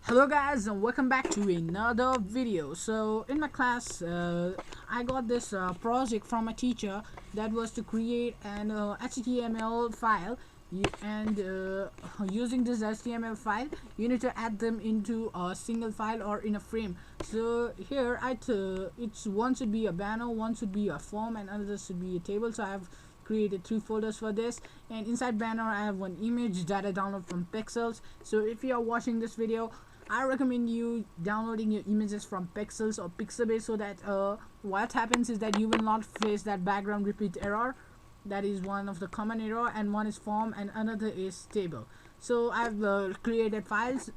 Hello guys and welcome back to another video. So in my class I got this project from a teacher that was to create an HTML file and using this HTML file you need to add them into a single file or in a frame. So here it's one should be a banner, one should be a form, and another should be a table. So I have created 3 folders for this, and inside banner I have one image that I download from Pixels. So if you are watching this video, I recommend you downloading your images from Pixels or Pixabay, so that what happens is that you will not face that background repeat error. That is one of the common error, and one is form and another is table. So I've created files.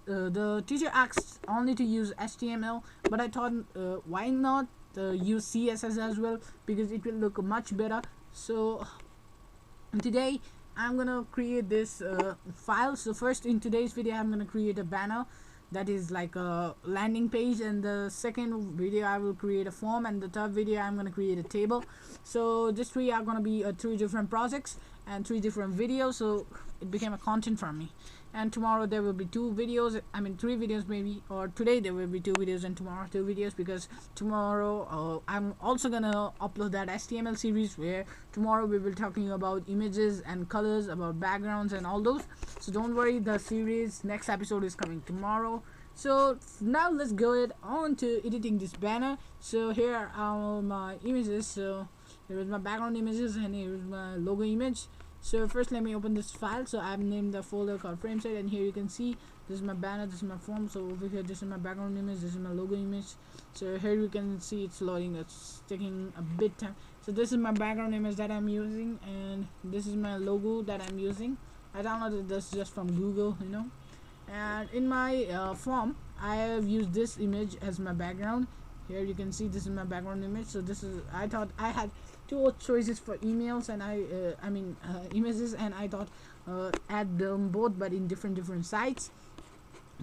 The teacher asked only to use HTML, but I thought why not use CSS as well, because it will look much better. So today I'm gonna create this file. So first, in today's video, I'm gonna create a banner that is like a landing page, and the second video I will create a form, and the third video I'm gonna create a table. So these three are gonna be 3 different projects and 3 different videos, so it became a content for me. And tomorrow there will be 2 videos, I mean 3 videos maybe, or today there will be 2 videos and tomorrow 2 videos, because tomorrow I'm also gonna upload that HTML series where tomorrow we will be talking about images and colors, about backgrounds and all those. So don't worry, the series next episode is coming tomorrow. So now let's go on to editing this banner. So here are my images. So here is my background images and here is my logo image. So first let me open this file. So I've named the folder called frameset, and here you can see this is my banner, this is my form. So over here this is my background image, this is my logo image. So here you can see it's loading, it's taking a bit time. So this is my background image that I'm using, and this is my logo that I'm using. I downloaded this just from Google, you know. And in my form I have used this image as my background. Here you can see this is my background image. So this is, I thought I had 2 choices for emails, and images, and I thought add them both but in different sites.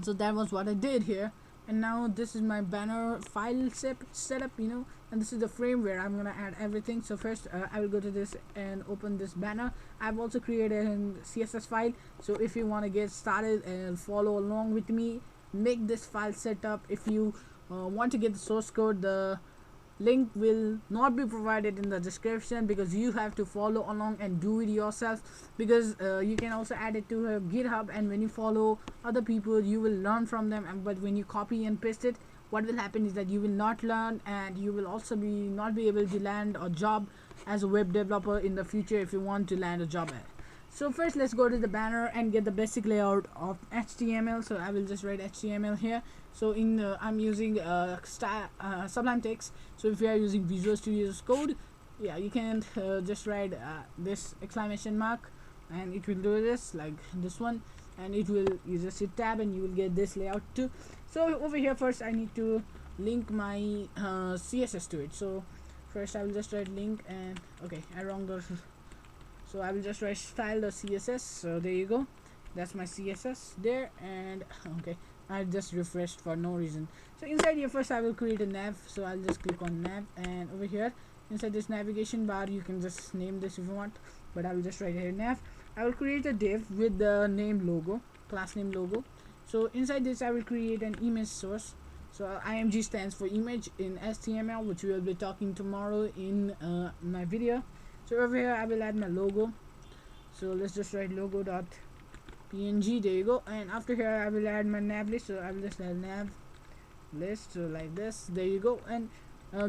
So that was what I did here. And now this is my banner file setup, you know, and this is the frame where I'm gonna add everything. So first I will go to this and open this banner. I've also created a CSS file, so if you want to get started and follow along with me, make this file setup. If you want to get the source code, the link will not be provided in the description, because you have to follow along and do it yourself, because you can also add it to GitHub, and when you follow other people you will learn from them. But when you copy and paste it, what will happen is that you will not learn, and you will also not be able to land a job as a web developer in the future if you want to land a job at. So first let's go to the banner and get the basic layout of HTML. So I will just write HTML here. So in I'm using Sublime Text. So if you are using Visual Studio's code, yeah, you can just write this exclamation mark, and it will do this like this one, and it will, you just hit tab and you will get this layout too. So over here first I need to link my CSS to it. So first I will just write link, and okay, I wrong the, so I will just write style.css. So there you go, that's my CSS there. And okay, I just refreshed for no reason. So inside here first I will create a nav. So I'll just click on nav, and over here inside this navigation bar you can just name this if you want, but I will just write here nav. I will create a div with the name logo, class name logo. So inside this I will create an image source. So img stands for image in HTML, which we will be talking tomorrow in my video. So over here I will add my logo. So let's just write logo.png, there you go. And after here I will add my nav list. So I will just add nav list, so like this, there you go. And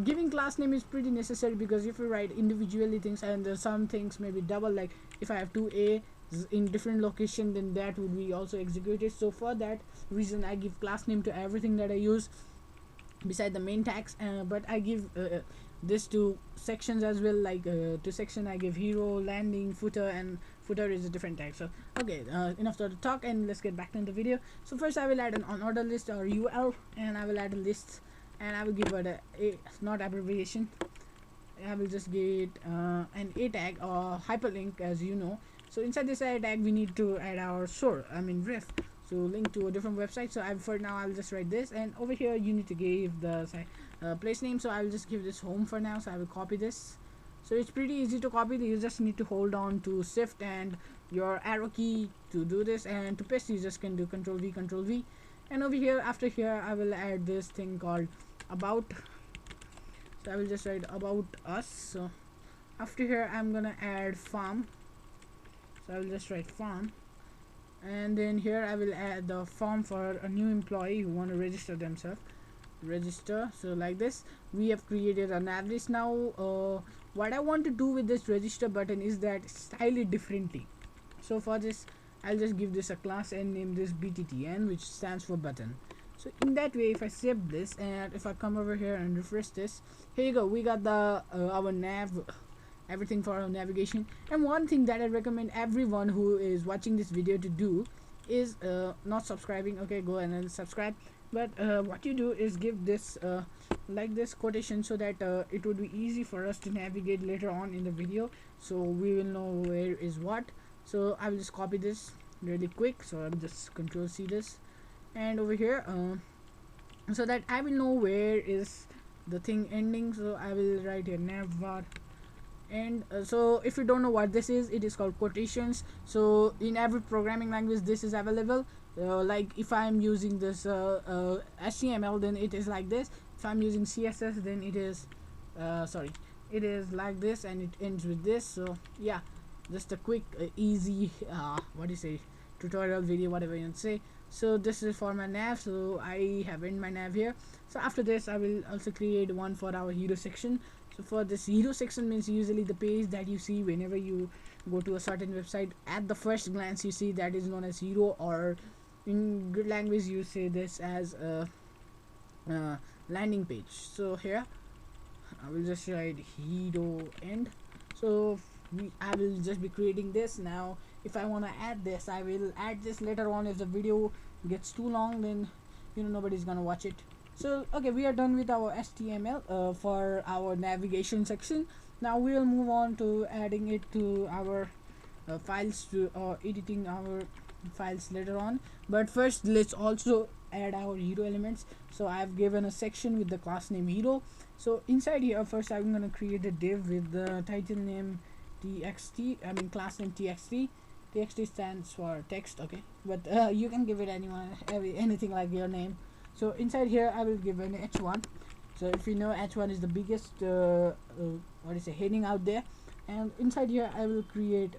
giving class name is pretty necessary, because if you write individually things, and some things may be double, like if I have 2a in different location, then that would be also executed. So for that reason I give class name to everything that I use beside the main tags, but I give this to sections as well. Like to section I give hero, landing, footer, and footer is a different tag. So okay, enough to talk, and let's get back to the video. So first I will add an order list or UL, and I will add a list, and I will give it a not abbreviation. I will just get an a tag or hyperlink, as you know. So inside this a tag we need to add our source, ref, so link to a different website. So for now I'll just write this, and over here you need to give the place name. So I will just give this home for now. So I will copy this. So it's pretty easy to copy. You just need to hold on to shift and your arrow key to do this, and to paste you just can do control V. And over here, after here, I will add this thing called about. So I will just write about us. So after here, I'm gonna add farm. So I will just write farm, and then here I will add the form for a new employee who want to register themselves. Register. So like this, we have created a nav list. Now what I want to do with this register button is that style it differently. So for this, I'll just give this a class and name this bttn, which stands for button. So in that way, if I save this and if I come over here and refresh this, here you go, we got the our nav, everything for our navigation. And one thing that I recommend everyone who is watching this video to do is not subscribing. Okay, go and then subscribe, but what you do is give this like this quotation, so that it would be easy for us to navigate later on in the video, so we will know where is what. So I will just copy this really quick. So I'll just control C this, and over here so that I will know where is the thing ending. So I will write here navbar. And so if you don't know what this is, it is called quotations. So in every programming language this is available. Like if I'm using this HTML, then it is like this. If I'm using CSS, then it is it is like this, and it ends with this. So yeah, just a quick easy what do you say, tutorial video, whatever you want to say. So this is for my nav. So I have in my nav here. So after this, I will also create one for our hero section. So for this hero section means usually the page that you see whenever you go to a certain website. At the first glance, you see that is known as hero, or in good language you say this as a landing page. So here I will just write hero end. So I will just be creating this. Now if I want to add this, I will add this later on. If the video gets too long, then nobody's gonna watch it. So okay, we are done with our HTML for our navigation section. Now we will move on to adding it to our files, to editing our files later on. But first, let's also add our hero elements. So I've given a section with the class name hero. So inside here, first I'm gonna create a div with the title name txt, I mean class name txt. Txt stands for text, okay, but you can give it anything like your name. So inside here I will give an h1. So if you know, h1 is the biggest what is it, heading out there. And inside here I will create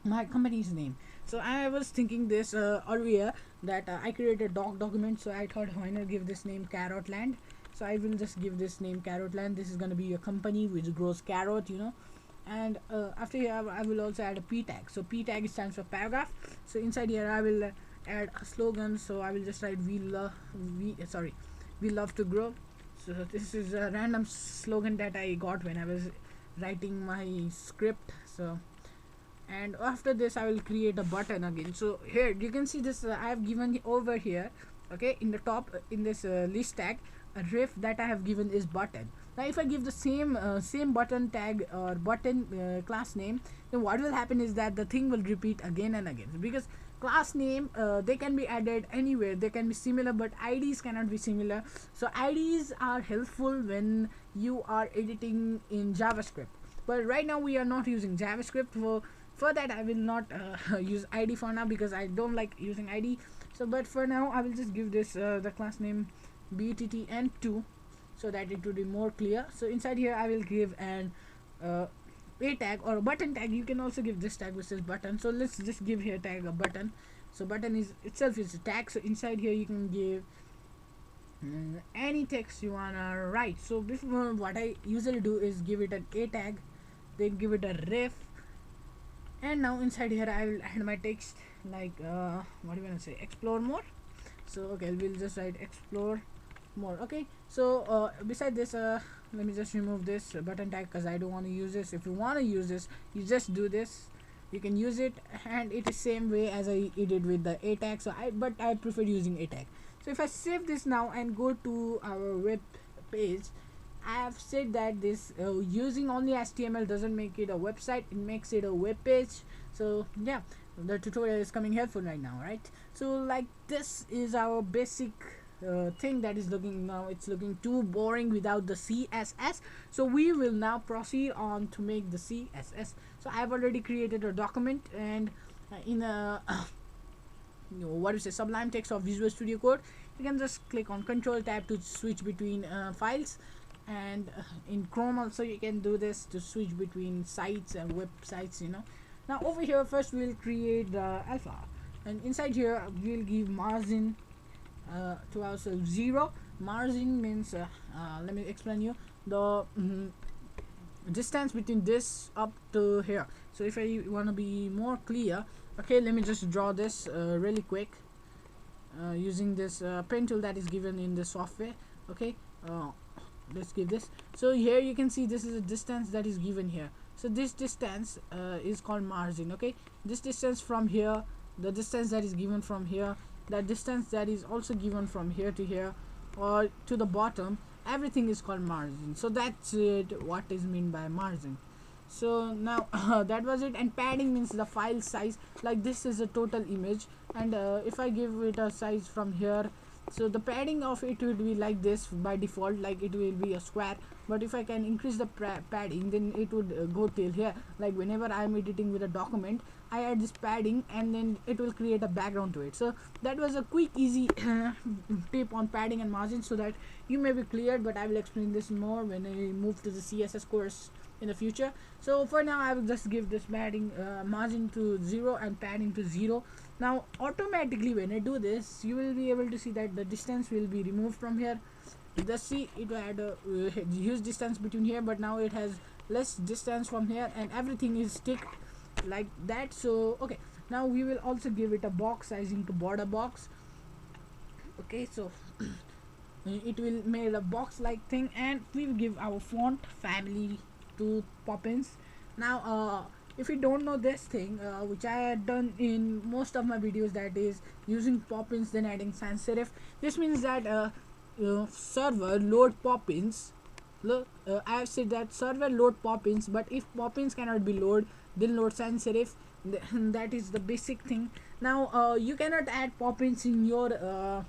my company's name. So I was thinking this earlier that I created a document, so I thought why not give this name Carrotland. So I will just give this name Carrotland. This is going to be a company which grows carrot, and after here I will also add a p tag. So p tag stands for paragraph. So inside here I will add a slogan. So I will just write we love to grow. So this is a random slogan that I got when I was writing my script. So and after this I will create a button again. So here you can see this I have given over here, okay, in the top in this list tag, a ref that I have given is button. Now if I give the same button tag or button class name, then what will happen is that the thing will repeat again and again, because class name they can be added anywhere, they can be similar, but IDs cannot be similar. So IDs are helpful when you are editing in JavaScript, but right now we are not using JavaScript. For that I will not use ID for now, because I don't like using ID. So but for now I will just give this the class name bttn2, so that it would be more clear. So inside here I will give an a tag or a button tag. You can also give this tag which says button. So let's just give here tag a button. So button is itself is a tag. So inside here you can give any text you wanna write. So before, what I usually do is give it an a tag, then give it a ref, and now inside here I will add my text like what do you want to say, explore more. So okay, we'll just write explore more. Okay, so beside this let me just remove this button tag because I don't want to use this. If you want to use this, you just do this, you can use it, and it is same way as I did with the a tag. So but I prefer using a tag. So if I save this now and go to our web page, I have said that this using only HTML doesn't make it a website, it makes it a web page. So yeah, the tutorial is coming helpful right now, right? So like this is our basic thing that is looking now, it's looking too boring without the CSS. So we will now proceed on to make the CSS. So I have already created a document, and in a what do you say, Sublime Text or Visual Studio Code, you can just click on Control Tab to switch between files, and in Chrome also you can do this to switch between sites and websites, you know. Now over here, first we'll create the alpha, and inside here we'll give margin to ourselves 0. Margin means let me explain you the distance between this up to here. So if I want to be more clear, okay, let me just draw this really quick using this pen tool that is given in the software. Okay, let's give this. So here you can see this is a distance that is given here. So this distance is called margin. Okay, this distance from here, the distance that is given from here, that distance that is also given from here to here or to the bottom, everything is called margin. So that's it, what is meant by margin. So now that was it. And padding means the file size, like this is a total image, and if I give it a size from here, so the padding of it will be like this by default, like it will be a square. But if I can increase the padding, then it would go till here. Like whenever I am editing with a document, I add this padding and then it will create a background to it. So that was a quick easy tip on padding and margin, so that you may be cleared, but I will explain this more when I move to the CSS course in the future. So for now I will just give this padding margin to 0 and padding to 0. Now automatically when I do this, you will be able to see that the distance will be removed from here. Just see, it had a huge distance between here, but now it has less distance from here, and everything is stick like that. So okay, now we will also give it a box sizing to border box. Okay, so it will make a box like thing, and we will give our font family to Poppins. Now if you don't know this thing, which I had done in most of my videos, that is using Poppins then adding sans serif. This means that server load Poppins. Look, I have said that server load Poppins, but if Poppins cannot be loaded, then load sans serif. That is the basic thing. Now you cannot add Poppins in your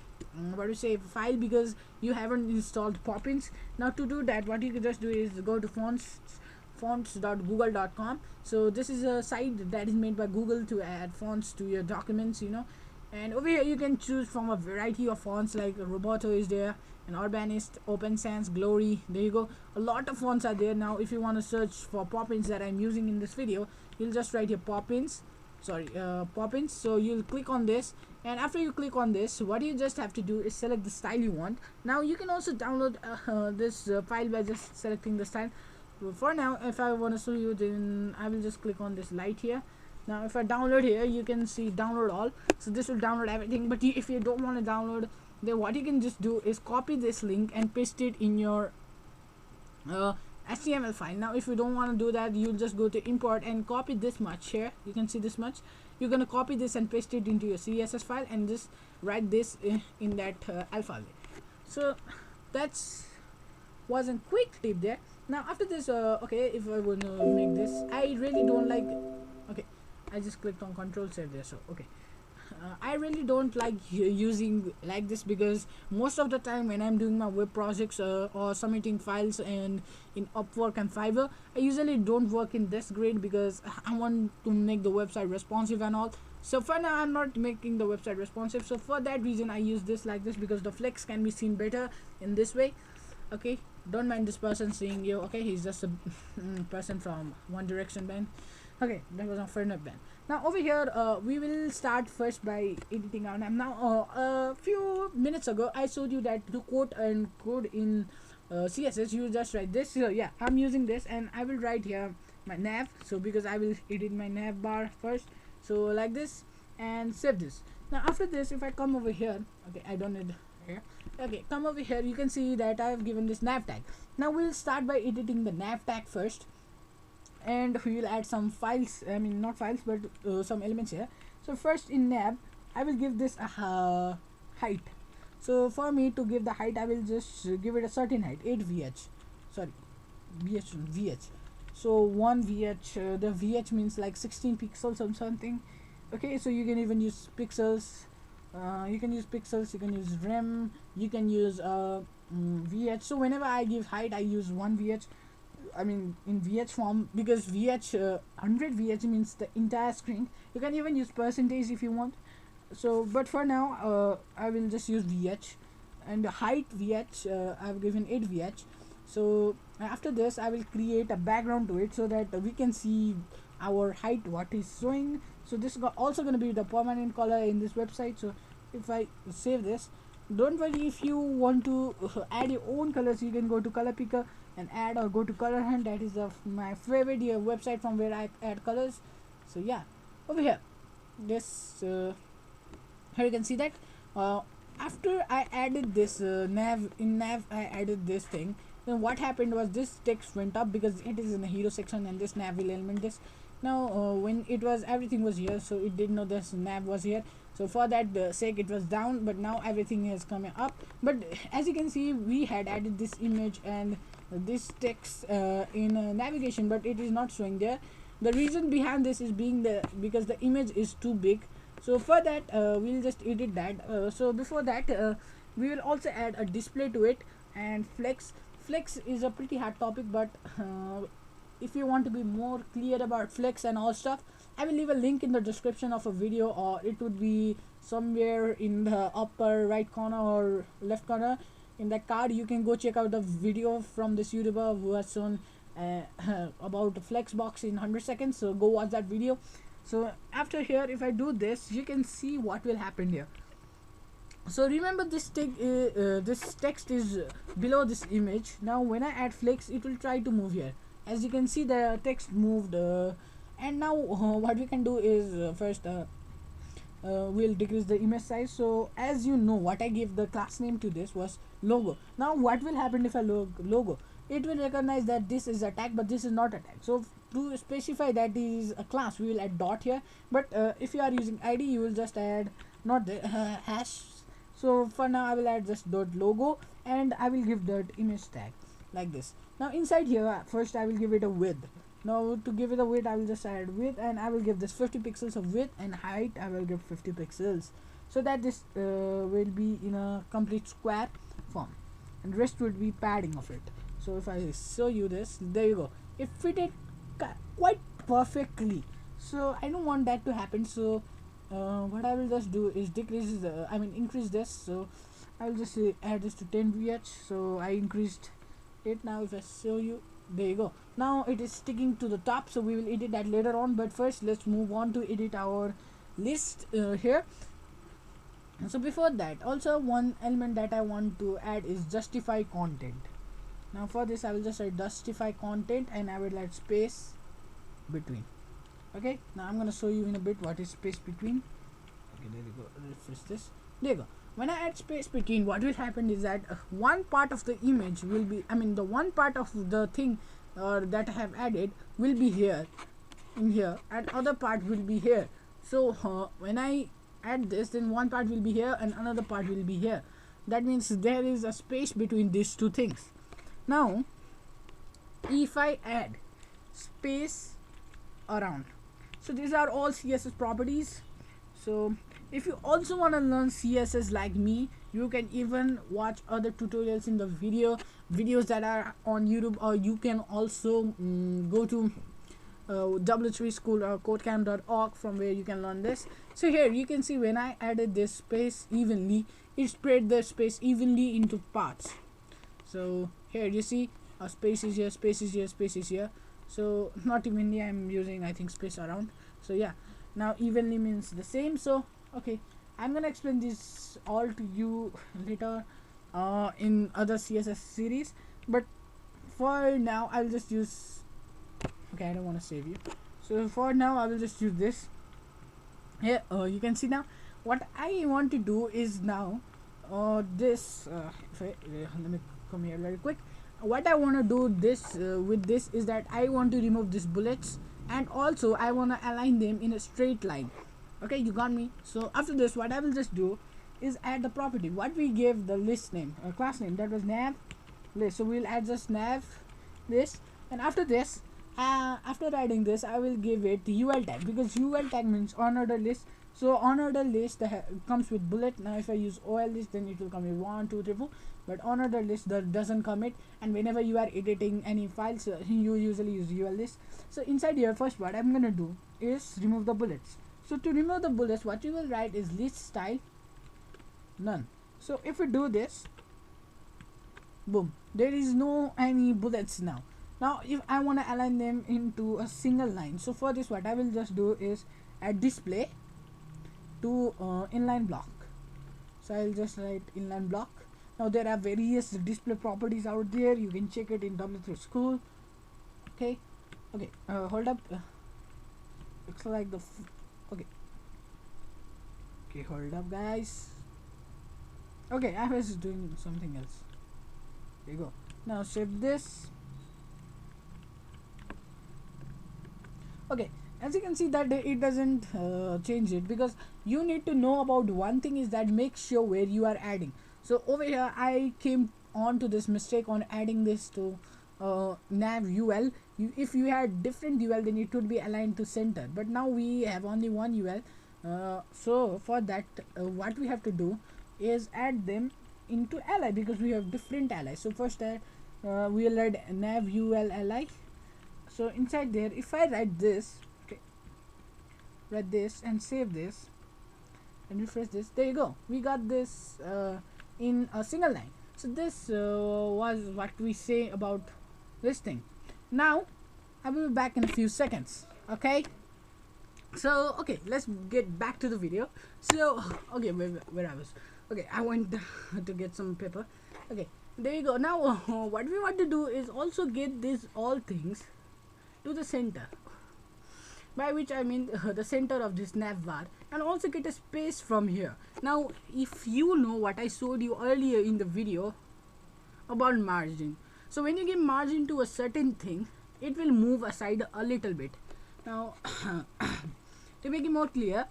what do you say, file, because you haven't installed Poppins. Now to do that, what you can just do is go to fonts.google.com. so this is a site that is made by Google to add fonts to your documents, you know. And over here you can choose from a variety of fonts, like Roboto is there, and Urbanist, Open Sans, Glory. There you go, a lot of fonts are there. Now if you want to search for Poppins that I'm using in this video, you'll just write here Poppins. Poppins. So you'll click on this, and after you click on this, what you just have to do is select the style you want. Now you can also download this file by just selecting the style. For now, if I want to show you, then I will just click on this light here. Now if I download here, you can see download all. So this will download everything. But if you don't want to download, then what you can just do is copy this link and paste it in your HTML file. Now if you don't want to do that, you'll just go to import and copy this much here. You can see this much. You're gonna copy this and paste it into your CSS file, and just write this in that alpha. So that's was a quick tip there. Now after this, okay, if I want to make this, I really don't like, okay, I just clicked on Control Save there. So okay, I really don't like using like this, because most of the time when I'm doing my web projects or submitting files and in Upwork and Fiverr, I usually don't work in this grid, because I want to make the website responsive and all. So for now I'm not making the website responsive, so for that reason I use this like this, because the flex can be seen better in this way. Okay, don't mind this person seeing you. Okay, he's just a person from One Direction band. Okay, that was a fair enough band. Now over here we will start first by editing our name. Now a few minutes ago I showed you that to quote and code in CSS, you just write this. So yeah, I'm using this, and I will write here my nav. So because I will edit my nav bar first, so like this, and save this. Now after this, if I come over here, okay, I don't need here. Okay, come over here, you can see that I have given this nav tag. Now we'll start by editing the nav tag first, and we will add some files, I mean not files, but some elements here. So first in nav, I will give this a height. So for me to give the height, I will just give it a certain height, 8 VH, sorry, VH. So 1 VH, the VH means like 16 pixels or something. Okay, so you can even use pixels, You can use pixels, you can use rem, you can use vh. So whenever I give height, I use 1 vh, I mean in vh form, because vh 100 vh means the entire screen. You can even use percentage if you want. So but for now I will just use vh, and the height vh I've given 8 vh. So after this I will create a background to it so that we can see our height what is showing. So this is also going to be the permanent color in this website. So if I save this, don't worry, if you want to add your own colors, you can go to color picker and add, or go to color hunt. That is my favorite website from where I add colors. So yeah, over here this here you can see that after I added this nav, in nav I added this thing. Then what happened was this text went up because it is in the hero section, and this nav will element this. Now when it was, everything was here, so it didn't know this nav was here. So for that sake it was down, but now everything has come up. But as you can see, we had added this image and this text in navigation, but it is not showing there. The reason behind this is because the image is too big. So for that we'll just edit that. So before that we will also add a display to it, and flex is a pretty hard topic, but if you want to be more clear about flex and all stuff, I will leave a link in the description of a video, or it would be somewhere in the upper right corner or left corner in that card. You can go check out the video from this YouTuber who has shown about the flex box in 100 seconds. So go watch that video. So after here, if I do this, you can see what will happen here. So remember, this text is below this image. Now when I add flex, it will try to move here. As you can see, the text moved, and now what we can do is first we'll decrease the image size. So as you know, what I gave the class name to this was logo. Now what will happen if I logo? It will recognize that this is a tag, but this is not a tag. So to specify that this is a class, we will add dot here. But if you are using id, you will just add not the hash. So for now I will add just dot logo, and I will give that image tag like this. Now inside here, first I will give it a width. Now to give it a width, I will just add width, and I will give this 50 pixels of width, and height I will give 50 pixels, so that this will be in a complete square form, and rest will be padding of it. So if I show you this, there you go, it fitted quite perfectly. So I don't want that to happen. So what I will just do is increase this. So I will just add this to 10 vh. So I increased it. Now if I show you, there you go, now it is sticking to the top. So we will edit that later on, but first let's move on to edit our list here. So before that, also one element that I want to add is justify content. Now for this I will just write justify content, and I will add space between. Okay, now I'm gonna show you in a bit what is space between. Okay, there you go, refresh this, there you go. When I add space between, what will happen is that one part of the image will be, the one part of the thing that I have added will be here, in here, and other part will be here. So when I add this, then one part will be here and another part will be here. That means there is a space between these two things. Now if I add space around, so these are all CSS properties. So if you also want to learn CSS like me, you can even watch other tutorials in the videos that are on YouTube, or you can also go to W3 School or codecamp.org, from where you can learn this. So here you can see, when I added this space evenly, it spread the space evenly into parts. So here you see a space is here, space is here, space is here. So not evenly, I'm using I think space around. So yeah, now evenly means the same. So okay, I'm gonna explain this all to you later in other CSS series, but for now I'll just use, okay, I don't want to save you, so for now I will just use this here. You can see now what I want to do is now this let me come here very quick. What I want to do this with this is that I want to remove these bullets, and also I want to align them in a straight line. Okay, you got me. So after this, what I will just do is add the property what we gave the list name or class name, that was nav list. So we'll add just nav list, and after this after adding this, I will give it the UL tag, because UL tag means on order list. So unordered list comes with bullet. Now if I use OL list, then it will come with 1 2 3 4, but unordered list that doesn't come it. And whenever you are editing any files, you usually use UL list. So inside here, first what I'm gonna do is remove the bullets. So to remove the bullets, what you will write is list style none. So if we do this, boom, there is no any bullets now. Now if I want to align them into a single line, so for this what I will just do is add display to inline block. So I'll just write inline block. Now there are various display properties out there, you can check it in W3 school. Okay, hold up. Looks like the okay, hold up guys. Okay, I was doing something else. There you go. Now save this. Okay, as you can see that it doesn't change it, because you need to know about one thing, is that make sure where you are adding. So over here I came on to this mistake on adding this to nav UL. If you had different UL, then it would be aligned to center, but now we have only one UL. So for that what we have to do is add them into li, because we have different allies. So first we will add nav UL li. So inside there, if I write this, okay, write this and save this and refresh this, there you go, we got this in a single line. So this was what we say about this thing. Now I will be back in a few seconds. Okay, so okay, let's get back to the video. So okay, where I was, okay, I went to get some paper. Okay, there you go. Now what we want to do is also get these all things to the center, by which I mean the center of this nav bar, and also get a space from here. Now if you know what I showed you earlier in the video about margin, so when you give margin to a certain thing, it will move aside a little bit. Now to make it more clear,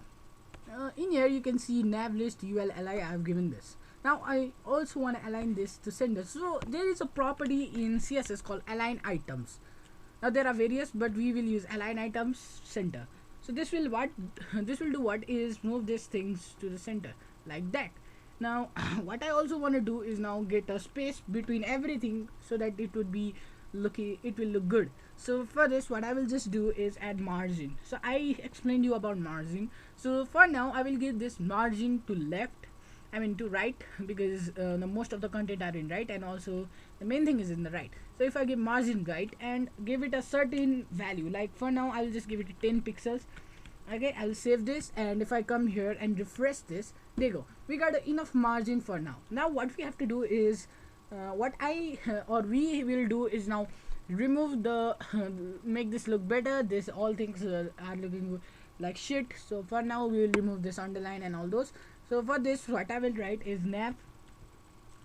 in here you can see nav list UL li. I have given this. Now I also want to align this to center. So there is a property in CSS called align items. Now there are various, but we will use align items center. So this will do what is move these things to the center like that. Now what I also want to do is now get a space between everything, so that it will look good. So for this what I will just do is add margin. So I explained you about margin. So for now I will give this margin to left, I mean to right, because the most of the content are in right, and also the main thing is in the right. So if I give margin right and give it a certain value, like for now I'll just give it 10 pixels. Okay, I'll save this, and if I come here and refresh this, there you go, we got enough margin for now. Now what we have to do is we will do is now remove the make this look better. This all things are looking like shit, so for now we will remove this underline and all those. So for this what I will write is nav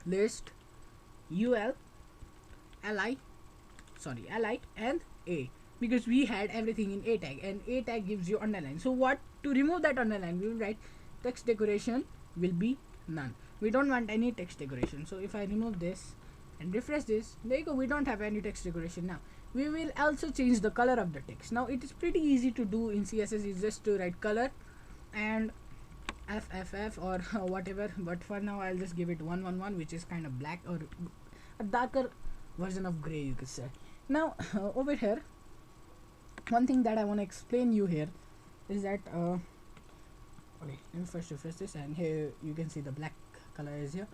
list UL li and a, because we had everything in a tag, and a tag gives you underline. So what, to remove that underline, we will write text decoration will be none. We don't want any text decoration. So if I remove this and refresh this, there you go, we don't have any text decoration. Now we will also change the color of the text. Now it is pretty easy to do in CSS. It's just to write color and FFF or whatever, but for now I'll just give it 111, which is kind of black, or a darker version of gray, you could say. Now over here, one thing that I want to explain you here is that okay, let me first refresh this, and here you can see the black color is here.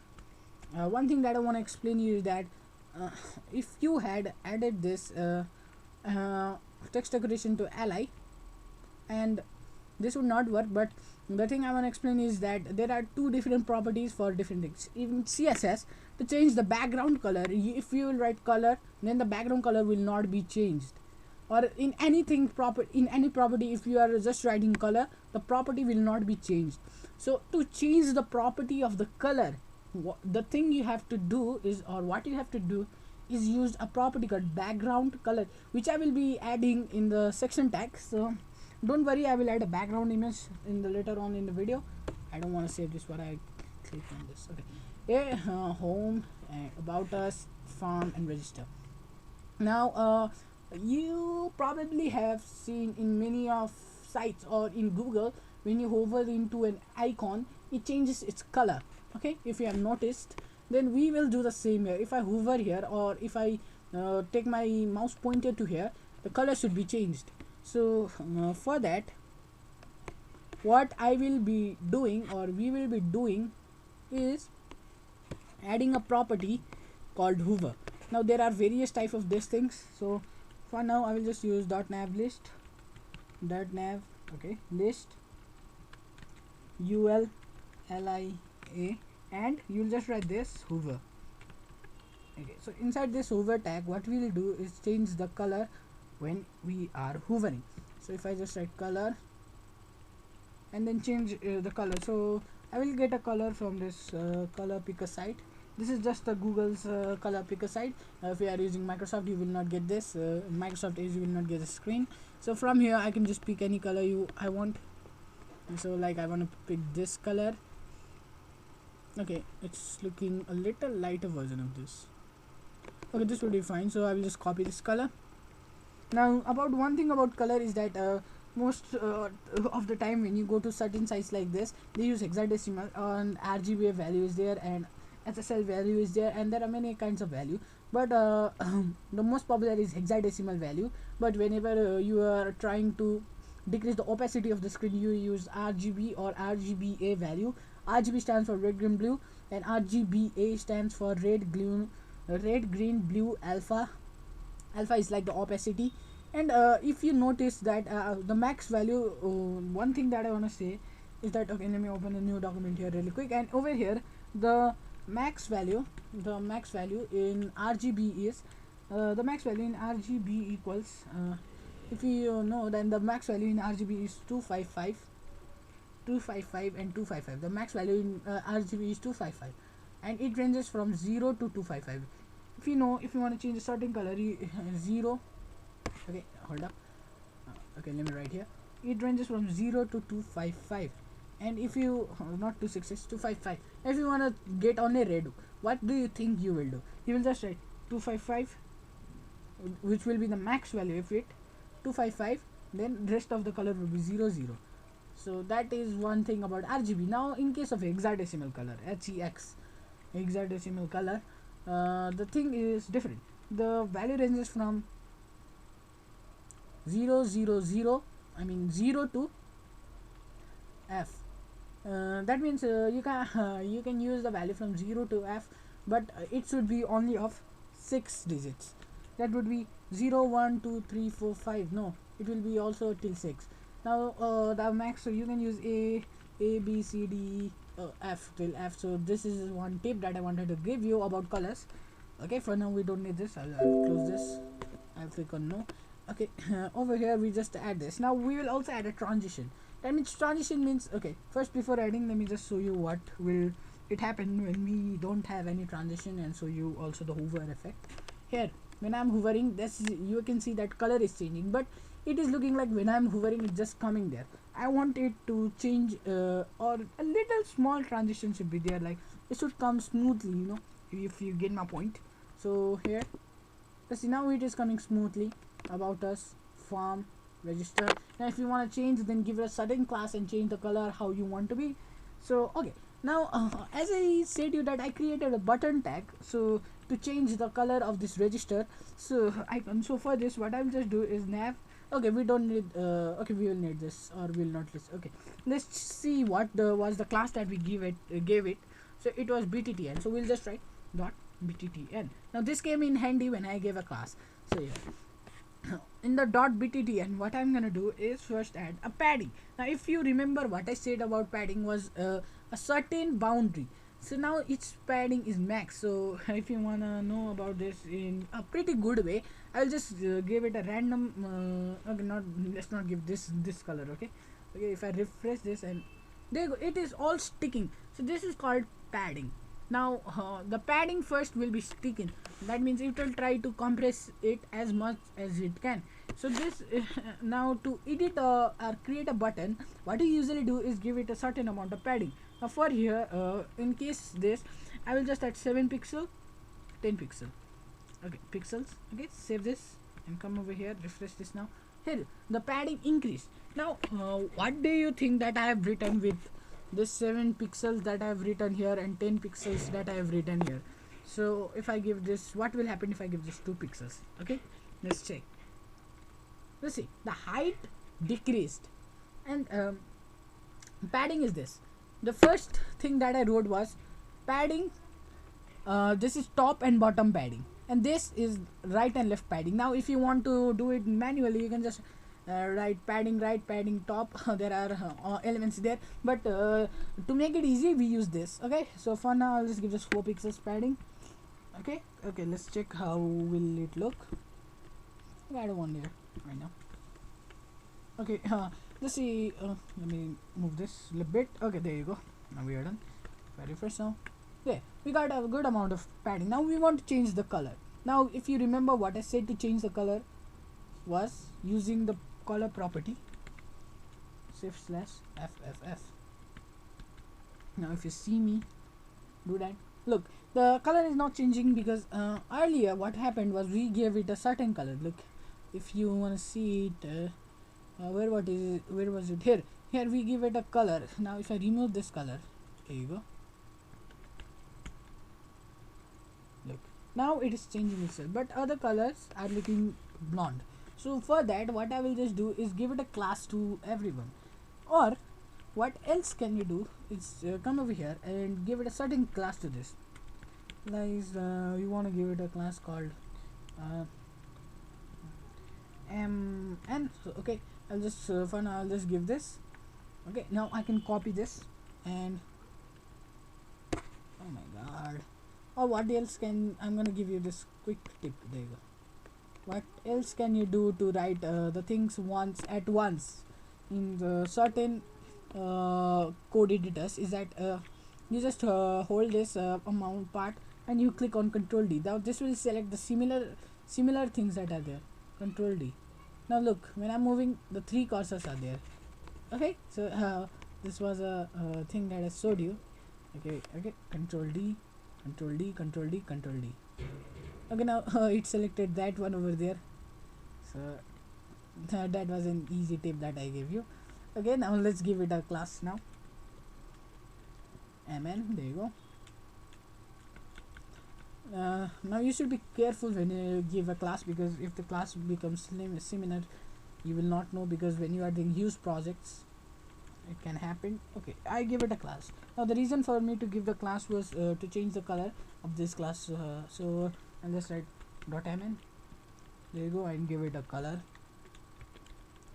One thing that I want to explain you is that if you had added this text decoration to li, and this would not work, but the thing I want to explain is that there are two different properties for different things. In CSS, to change the background color, if you will write color, then the background color will not be changed. Or in anything in any property, if you are just writing color, the property will not be changed. So to change the property of the color, the thing you have to do is, or what you have to do is use a property called background color, which I will be adding in the section tag. So don't worry, I will add a background image in the later on in the video. I don't want to save this, what I click on this. Okay, here home, about us, farm, and register. Now you probably have seen in many of sites or in Google when you hover into an icon, it changes its color. Okay, if you have noticed, then we will do the same here. If I hover here, or if I take my mouse pointer to here, the color should be changed. So for that, what I will be doing, or we will be doing, is adding a property called Hoover. Now there are various type of these things, so for now I will just use .nav list, .nav, okay, list ul lia, and you'll just write this Hoover. Okay, so inside this Hoover tag, what we will do is change the color when we are hovering. So if I just write color and then change the color, so I will get a color from this color picker site. This is just the Google's color picker site. If you are using Microsoft, you will not get this. Microsoft Edge, you will not get the screen. So from here I can just pick any color I want. So like I want to pick this color. Okay, it's looking a little lighter version of this. Okay, this will be fine. So I will just copy this color. Now about one thing about color is that most of the time when you go to certain sites like this, they use hexadecimal, and RGBA value is there, and SSL value is there, and there are many kinds of value, but the most popular is hexadecimal value. But whenever you are trying to decrease the opacity of the screen, you use RGB or RGBA value. RGB stands for red, green, blue, and RGBA stands for red, green, blue, alpha. Alpha is like the opacity. And if you notice that the max value, one thing that I want to say is that, okay, let me open a new document here really quick, and over here the max value in RGB is the max value in RGB equals, if you know, then the max value in RGB is 255 and 255. The max value in RGB is 255, and it ranges from 0 to 255. If you know, if you want to change a certain color, 0, okay, hold up, okay, let me write here, it ranges from 0 to 255. And if you, not 266, 255, if you want to get only red, what do you think you will do? You will just write 255, which will be the max value of it, 255, then rest of the color will be 00. So that is one thing about RGB. Now in case of hexadecimal color, HEX, hexadecimal color, the thing is different. The value ranges from 0 to F. That means you can use the value from 0 to F, but it should be only of 6 digits. That would be 0, 1, 2, 3, 4, 5. No, it will be also till 6. Now the max, so you can use A, B, C, D, F till F. So this is one tip that I wanted to give you about colors. Okay, for now we don't need this. I'll close this. I'll click on no. Okay, over here we just add this. Now we will also add a transition. That means transition means, okay, first before adding, let me just show you what will it happen when we don't have any transition, and show you also the hover effect. Here when I'm hovering, this you can see that color is changing, but it is looking like when I'm hovering it's just coming there. I want it to change, or a little small transition should be there, like it should come smoothly, you know, if you get my point. So here, let's see, now it is coming smoothly. About us, farm, register. Now if you want to change, then give it a certain class and change the color how you want to be. So okay, now as I said you that I created a button tag, so to change the color of this register. So so for this, what I'll just do is nav. Okay, we don't need okay, we will need this, or we will not list. Okay, let's see what was the class that we gave it. So it was bttn, so we'll just write dot bttn. Now this came in handy when I gave a class. So yeah, in the dot bttn, what I'm gonna do is first add a padding. Now if you remember, what I said about padding was a certain boundary. So now its padding is max. So if you wanna know about this in a pretty good way, I'll just give it a random okay, let's not give this color. Okay, if I refresh this, and there you go, it is all sticking. So this is called padding. Now the padding first will be sticking. That means it will try to compress it as much as it can. So this now to edit or create a button, what you usually do is give it a certain amount of padding. Now for here, in case this, I will just add 7 pixel, 10 pixel. Okay, pixels. Okay, save this and come over here, refresh this now. here the padding increased. Now what do you think that I have written with this 7 pixels that I have written here and 10 pixels that I have written here? So if I give this, what will happen if I give this 2 pixels? Okay, let's check. Let's see, the height decreased, and padding is this. The first thing that I wrote was padding. This is top and bottom padding, and this is right and left padding. Now if you want to do it manually, you can just write padding right, padding top. There are elements there, but to make it easy we use this. Okay, so for now I'll just give this 4 pixels padding. Okay, let's check how will it look. I don't want it right now. Okay, let's see. Let me move this a little bit. Okay, there you go. Now we are done. Very fresh now. Okay, we got a good amount of padding. Now we want to change the color. Now if you remember what I said to change the color was using the color property /FFF. Now if you see me do that, look, the color is not changing because earlier what happened was we gave it a certain color. Look, if you want to see it, where was it? Here we give it a color. Now if I remove this color, there you go. Look, now it is changing itself, but other colors are looking blonde. So for that, what I will just do is give it a class to everyone. Or what else can you do is come over here and give it a certain class to this. Like you want to give it a class called MN. So, okay, I'll just for now I'll just give this. Okay, now I can copy this and oh my god. Or what else can I'm gonna give you this quick tip. There you go. What else can you do to write the things once at once in the certain code editors is that you just hold this amount part and you click on Control D. Now this will select the similar things that are there. Control D. Now look, when I'm moving, the 3 cursors are there. Okay, so this was a thing that I showed you. Okay, Control D, Control D, Control D, Control D. Okay, now it selected that one over there. So that was an easy tip that I gave you. Okay, now let's give it a class now. MN, there you go. Now you should be careful when you give a class, because if the class becomes similar, you will not know, because when you are doing huge projects it can happen. Okay, I give it a class. Now the reason for me to give the class was to change the color of this class, so I'll just write .mn. There you go, and give it a color.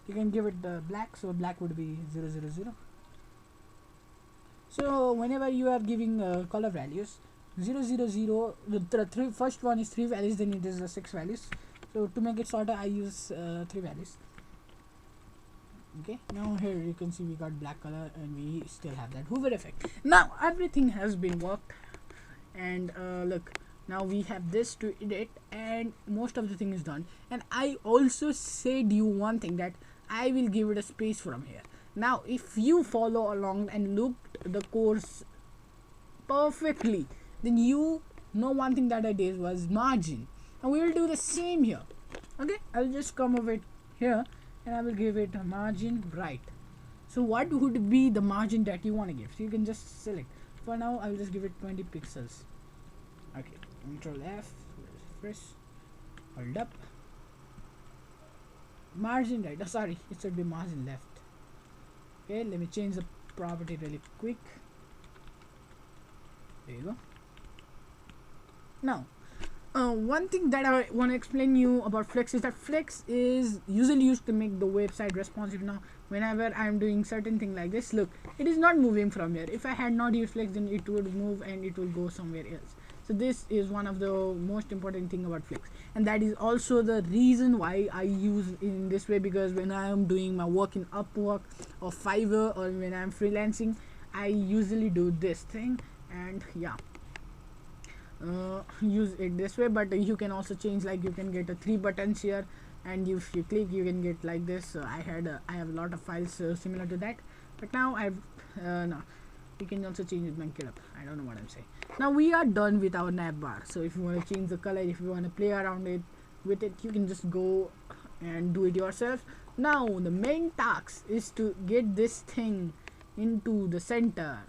You can give it black, so black would be 000. So whenever you are giving color values, 000, the first one is 3 values, then it is 6 values. So to make it shorter, I use 3 values. Okay, now here you can see we got black color and we still have that Hoover effect. Now everything has been worked, and look, now we have this to edit and most of the thing is done. And I also said you one thing, that I will give it a space from here. Now if you follow along and looked the course perfectly, then you know one thing that I did was margin, and we will do the same here. Okay, I'll just come over here and I will give it a margin right. So what would be the margin that you want to give? So you can just select. For now I'll just give it 20 pixels. Okay, Control F, press, hold up, margin right. Oh, sorry, it should be margin left. Okay, let me change the property really quick. There you go. Now one thing that I want to explain you about Flex is that Flex is usually used to make the website responsive. Now whenever I'm doing certain thing like this, look, it is not moving from here. If I had not used Flex, then it would move and it will go somewhere else. So this is one of the most important thing about Flex, and that is also the reason why I use in this way, because when I am doing my work in Upwork or Fiverr, or when I'm freelancing, I usually do this thing. And yeah, use it this way. But you can also change, like you can get 3 buttons here, and if you click you can get like this. I have a lot of files similar to that, but now I've no, you can also change it. Bank it up, I don't know what I'm saying. Now we are done with our nav bar. So if you want to change the color, if you want to play around it with it, you can just go and do it yourself. Now the main task is to get this thing into the center.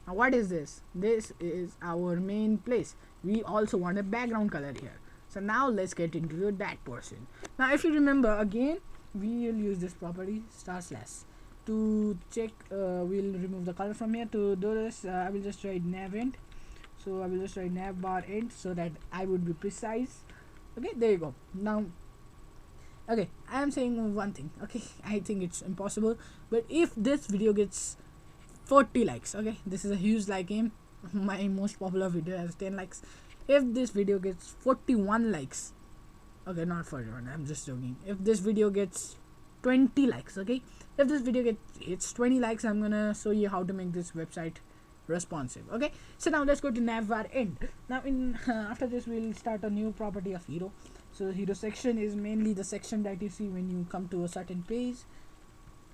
Now what is this? This is our main place. We also want a background color here. So now let's get into that portion. Now if you remember again, we will use this property star slash to check. We'll remove the color from here. To do this, I will just write nav end. So I will just write nav bar end so that I would be precise. Okay, there you go. Now okay, I am saying one thing. Okay, I think it's impossible, but if this video gets 40 likes, okay, this is a huge like game. My most popular video has 10 likes. If this video gets 41 likes, okay, not 41, I'm just joking. If this video gets 20 likes, okay, if this video gets 20 likes, I'm gonna show you how to make this website responsive. Okay, so now let's go to navbar end. Now in after this we'll start a new property of hero. So hero section is mainly the section that you see when you come to a certain page,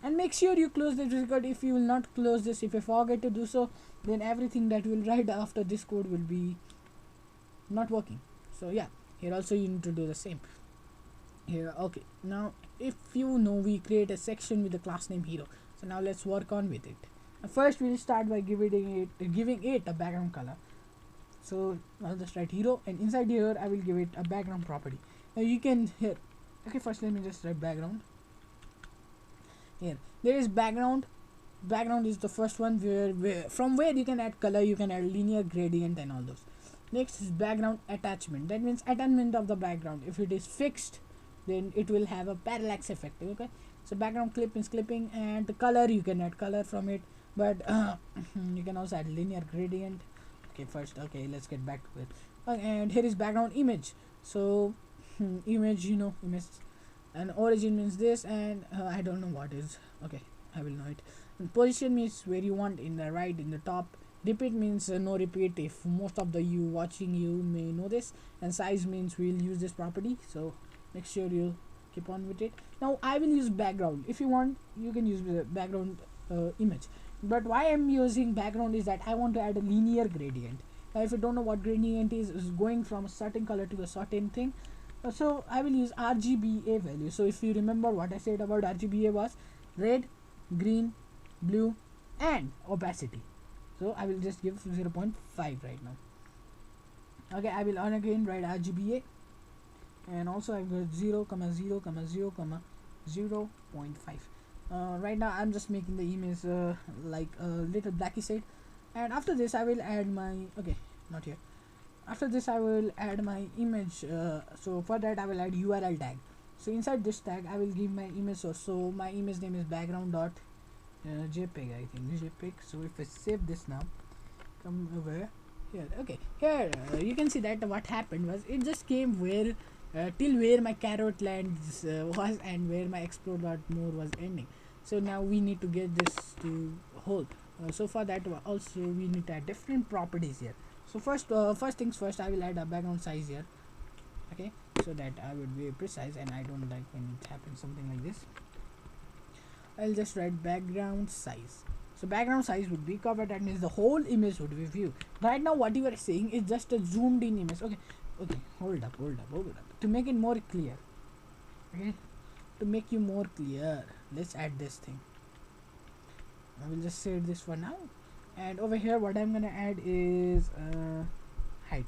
and make sure you close this record. If you will not close this, if you forget to do so, then everything that will write after this code will be not working. So yeah, here also you need to do the same here. Okay, now if you know, we create a section with the class name hero. So now let's work on with it. First we'll start by giving it a background color. So I'll just write hero, and inside here I will give it a background property. Now you can here, okay, first let me just write background. Here there is background. Background is the first one from where you can add color, you can add linear gradient and all those. Next is background attachment. That means attachment of the background. If it is fixed, then it will have a parallax effect. Okay, so background clip is clipping, and the color you can add color from it, but you can also add linear gradient. Okay, first, okay, let's get back to it. And here is background image. So image, you know, image, and origin means this, and I don't know what is. Okay, I will know it. And position means where you want, in the right, in the top. Repeat means no repeat. If most of the you watching you may know this. And size means we'll use this property, so make sure you keep on with it. Now I will use background. If you want, you can use the background image, but why I'm using background is that I want to add a linear gradient. Now if you don't know what gradient is going from a certain color to a certain thing. So I will use RGBA value. So if you remember what I said about RGBA was red, green, blue and opacity. So I will just give 0.5 right now. Okay, I will again write RGBA, and also I've got 0, 0, 0, 0.5. Right now I'm just making the image like a little blacky shade, and after this I will add my, okay, not here. After this I will add my image. So for that I will add URL tag. So inside this tag I will give my image source. So my image name is background.jpg, I think JPEG. So if I save this now, come over here. Okay, here you can see that what happened was it just came where till where my carrot lands was and where my explore.more was ending. So now we need to get this to whole. So for that also we need to add different properties here. So first things first, I will add a background size here. Okay, so that I would be precise, and I don't like when it happens something like this. I'll just write background size. So background size would be covered, that means the whole image would be viewed. Right now what you are seeing is just a zoomed in image. Okay, hold up. To make it more clear, okay, to make you more clear, let's add this thing. I will just save this for now, and over here what I'm gonna add is height.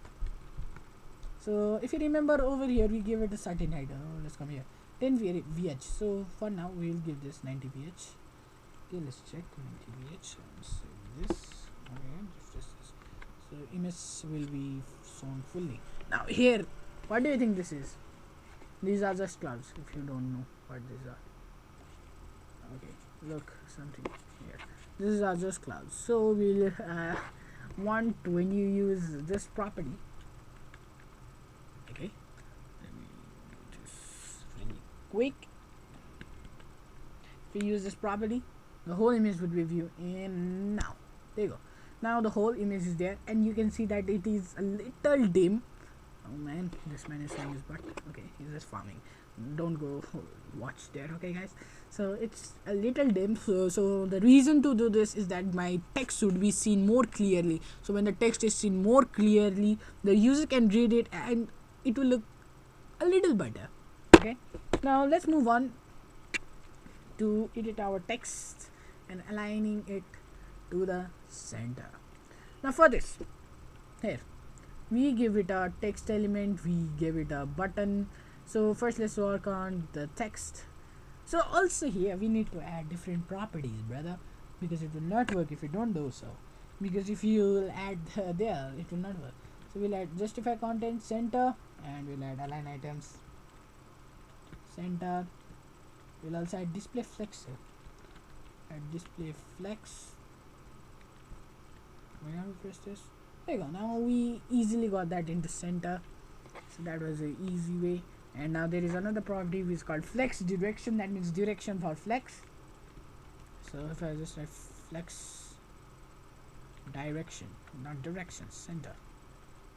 So if you remember, over here we give it a certain height. Let's come here, 10 VH. So for now we will give this 90 VH. Okay, let's check 90 VH. Save this. Okay, just this. So image will be shown fully. Now here, what do you think this is? These are just clouds, if you don't know what these are. Okay, look, something here. These are just clouds. So we'll want, when you use this property, okay, let me do this really quick. If you use this property, the whole image would be viewed, and now there you go. Now the whole image is there, and you can see that it is a little dim. Oh man, this man is showing his butt. Okay, he's just farming. Don't go watch there, okay guys. So it's a little dim. So the reason to do this is that my text should be seen more clearly. So when the text is seen more clearly, the user can read it and it will look a little better. Okay, now let's move on. to edit our text and aligning it to the center. Now for this, here we give it a text element, we give it a button. So first let's work on the text. So also here we need to add different properties, brother, because it will not work if you don't do so. Because if you add there, it will not work. So we'll add justify content center, and we'll add align items center. We'll also add display flex. Add display flex. We have to press this. There you go. Now we easily got that into center. So that was an easy way. And now there is another property which is called flex direction. That means direction for flex. So if I just write flex direction, not direction, center.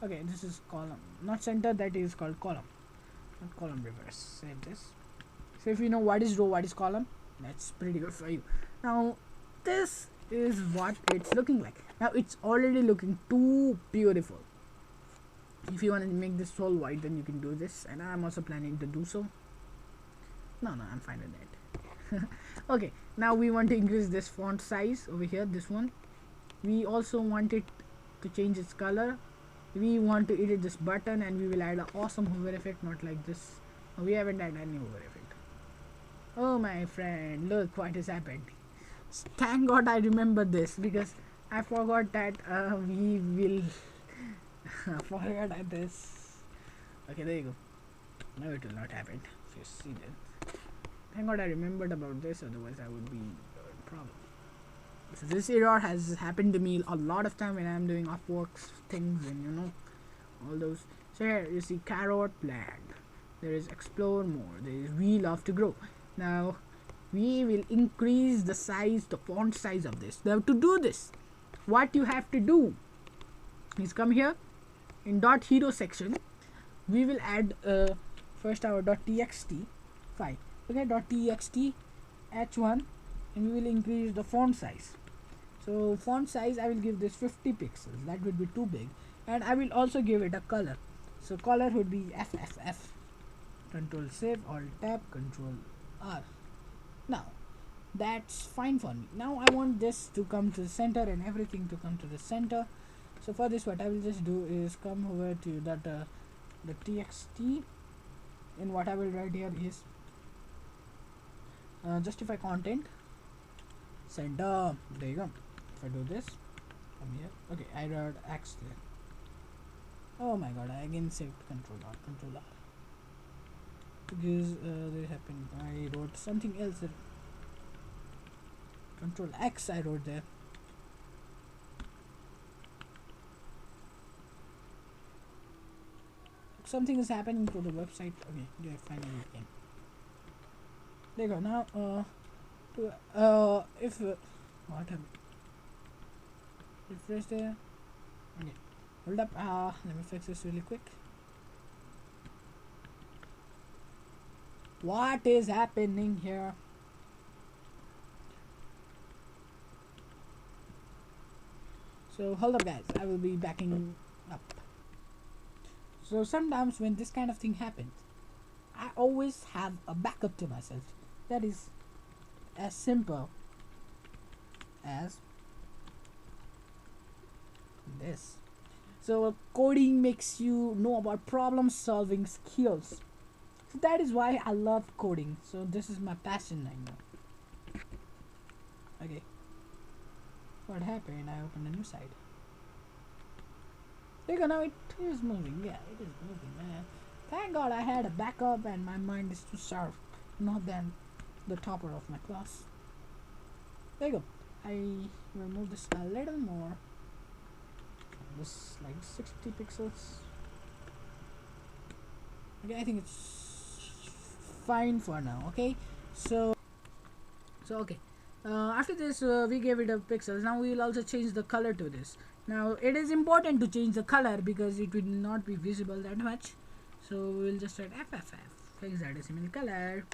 Okay, this is column, not center. That is called column, not column reverse. Save this. So if you know what is row, what is column, that's pretty good for you. Now this is what it's looking like. Now it's already looking too beautiful. If you want to make this all white, then you can do this, and I'm also planning to do so. No, I'm fine with that. Okay, now we want to increase this font size over here, this one. We also want it to change its color. We want to edit this button, and we will add an awesome hover effect, not like this. We haven't added any hover effect. Oh my friend, look what has happened. Thank God I remember this, because I forgot that we will forget this. Okay, there you go. Now it will not happen. If you see that. Thank God I remembered about this, otherwise I would be in problem. So this error has happened to me a lot of time when I'm doing Upworks things, and you know, all those. So here you see carrot plant. There is explore more. There is we love to grow. Now we will increase the size, the font size of this. Now to do this, what you have to do is come here in .hero section. We will add first our .txt file. Okay, .txt h1, and we will increase the font size. So font size, I will give this 50 pixels. That would be too big, and I will also give it a color. So color would be FFF. Control save, Alt tab, Control R. Now that's fine for me. Now I want this to come to the center and everything to come to the center. So for this, what I will just do is come over to that the txt, and what I will write here is justify content center. There you go. If I do this from here, okay, I wrote X there. Oh my God, I again saved Control R, because there happened, I wrote something else there. Control X I wrote there. Something is happening to the website. Okay, yeah, finally came. There you go. Now if what happened? Refresh there. Okay, hold up. Let me fix this really quick. What is happening here? So hold up, guys. I will be backing up. So sometimes when this kind of thing happens, I always have a backup to myself. That is as simple as this. So coding makes you know about problem solving skills. So that is why I love coding. So this is my passion right now. Okay. What happened? I opened a new site. There you go. Now it is moving. Yeah, it is moving, man. Thank God I had a backup, and my mind is too sharp, not than the topper of my class. There you go. I will move this a little more. This like 60 pixels. Okay, I think it's fine for now. Okay, so okay. After this, we gave it a pixels. Now we will also change the color to this. Now it is important to change the color because it will not be visible that much. So we will just write FFF, hexadecimal color.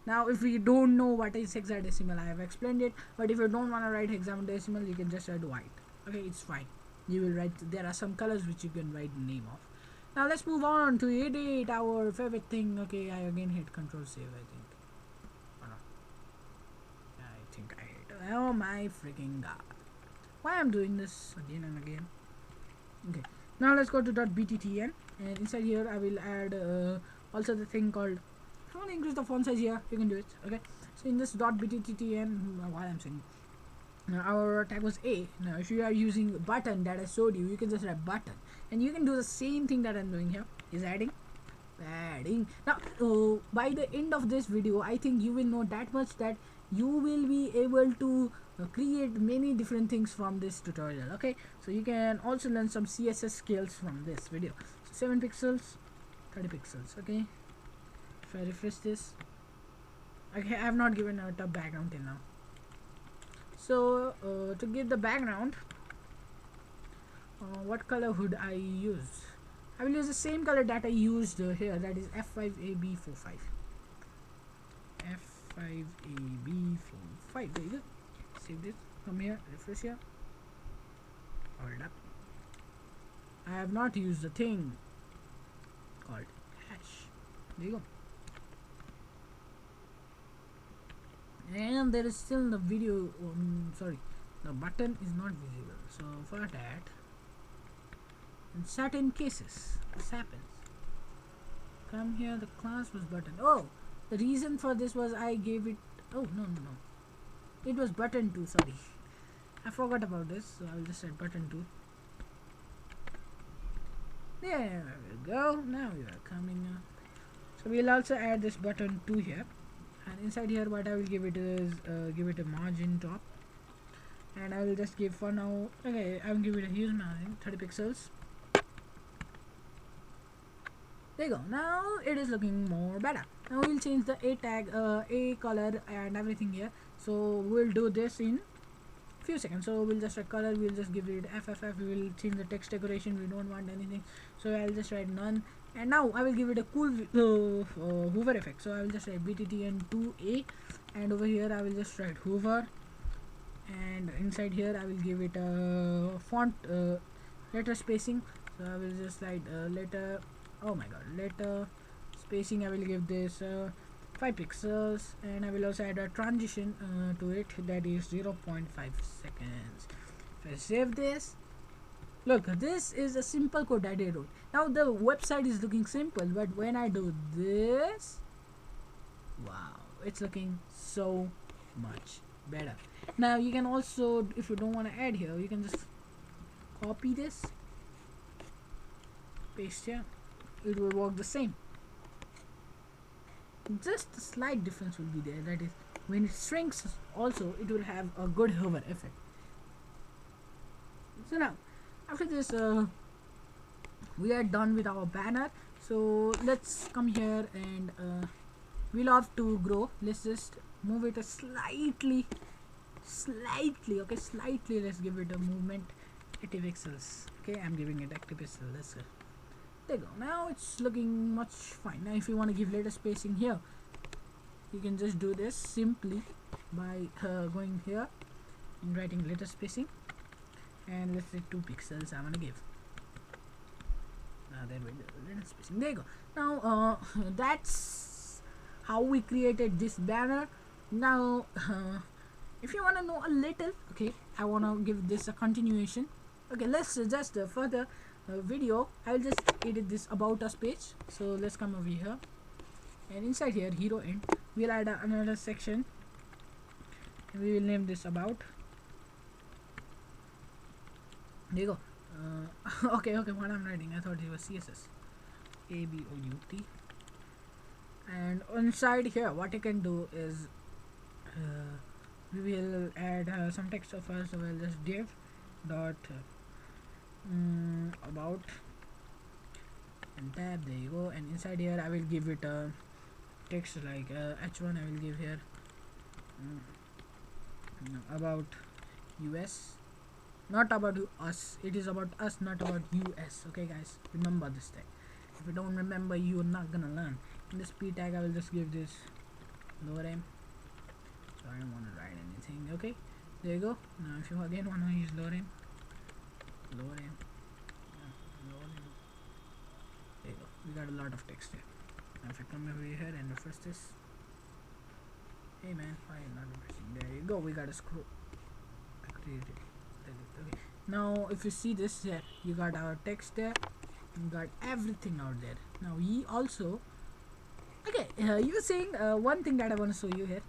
Now if we don't know what is hexadecimal, I have explained it. But if you don't want to write hexadecimal, you can just write white. Okay, it's fine. You will write, there are some colors which you can write the name of. Now let's move on to edit our favorite thing. Okay, I again hit Control Save, I think. Oh, no. Oh my freaking god. Why I'm doing this again and again? Okay. Now let's go to .bttn, and inside here I will add also the thing called, if you want to increase the font size here, you can do it. Okay. So in this .bttn, what I'm saying, our tag was A. Now if you are using button that I showed you, you can just write button, and you can do the same thing that I'm doing here, is adding. Now by the end of this video, I think you will know that much, that you will be able to create many different things from this tutorial. Okay, so you can also learn some CSS skills from this video. So 7 pixels, 30 pixels. Okay, if I refresh this, okay, I have not given out a background till now. So to give the background, what color would I use? I will use the same color that I used here, that is F5AB45. F5AB45. There you go. Save this from here, refresh here. Hold up. I have not used the thing called hash. There you go. And there is still the video, sorry, the button is not visible. So for that, in certain cases this happens. Come here, the class was button. Oh, the reason for this was I gave it, oh no, it was button 2, sorry, I forgot about this, so I will just set button 2. There we go. Now we are coming up. So we'll also add this button 2 here, and inside here what I will give it is give it a margin top, and I will just give for now, okay, I will give it a huge margin, 30 pixels. There you go. Now it is looking more better. Now we'll change the A tag, A color and everything here. So we'll do this in few seconds. So we'll just write color, we'll just give it FFF, we will change the text decoration, we don't want anything, so I'll just write none. And now I will give it a cool Hoover effect. So I will just write BTTN2A, and over here I will just write Hoover, and inside here I will give it a font letter spacing. So I will just write letter, oh my god, letter spacing, I will give this 5 pixels, and I will also add a transition to it, that is 0.5 seconds. If I save this, look, this is a simple code that I wrote. Now the website is looking simple, but when I do this, wow, it's looking so much better. Now you can also, if you don't want to add here, you can just copy this, paste here, it will work the same. Just a slight difference will be there, that is when it shrinks also it will have a good hover effect. So now after this we are done with our banner. So let's come here and we'll have to grow. Let's just move it a slightly, okay, slightly. Let's give it a movement 80 pixels. Okay, I'm giving it 80 pixels. Let's go. There you go. Now it's looking much fine. Now if you want to give letter spacing here, you can just do this simply by going here and writing letter spacing, and let's say 2 pixels I want to give. There we go, letter spacing. There you go. Now that's how we created this banner. Now if you want to know a little, okay, I want to give this a continuation. Okay, let's just further video, I will just edit this about us page. So let's come over here, and inside here hero end, we'll add another section, and we will name this about. There you go. Okay, what I'm writing, I thought it was CSS, ABOUT, and inside here what you can do is we will add some text of us. So we'll just div dot about and tab. There you go. And inside here I will give it a text like h1. I will give here about US, not about us. It is about us, not about US. Okay guys, remember this thing. If you don't remember, you're not gonna learn. In this p tag I will just give this lorem, so I don't want to write anything. Okay, there you go. Now if you again want to use lorem, there you go. We got a lot of text here. Now if I come over here and refresh this, hey man, why not refreshing? There you go. We got a scroll. Okay. Now if you see this here, you got our text there, you got everything out there. Now we also, okay, you were saying one thing that I want to show you here.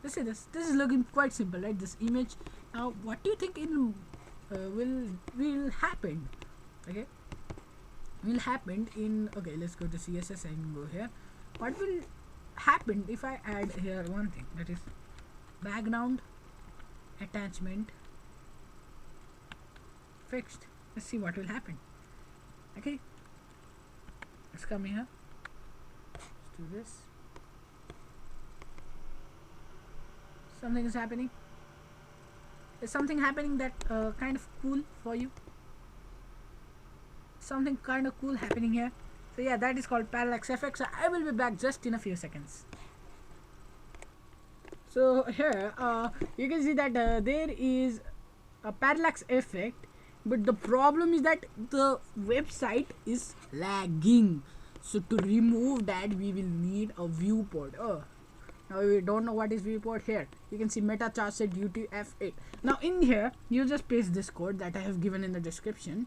Let's say this is looking quite simple, right? This image. Now what do you think in will happen? Okay, will happen in, okay, let's go to CSS and go here. What will happen if I add here one thing, that is background attachment fixed? Let's see what will happen. Okay, let's come here, let's do this. Something is happening. Is something happening that kind of cool for you? Something kind of cool happening here. So yeah, that is called parallax effect. So I will be back just in a few seconds. So here you can see that there is a parallax effect, but the problem is that the website is lagging. So to remove that, we will need a viewport. Oh, now we don't know what is viewport. Here you can see meta charge set due to F8. Now in here you just paste this code that I have given in the description.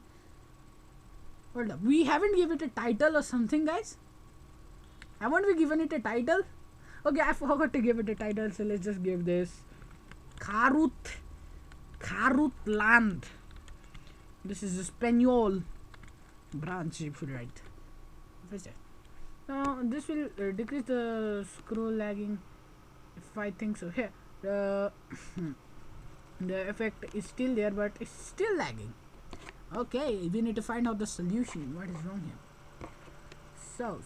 Hold up, we haven't given it a title or something, guys. Haven't we given it a title? Okay, I forgot to give it a title, so let's just give this Karutland. This is a Spanish branch, if you write. Now this will decrease the scroll lagging, if I think so. Here the the effect is still there, but it's still lagging. Okay, we need to find out the solution. What is wrong here? So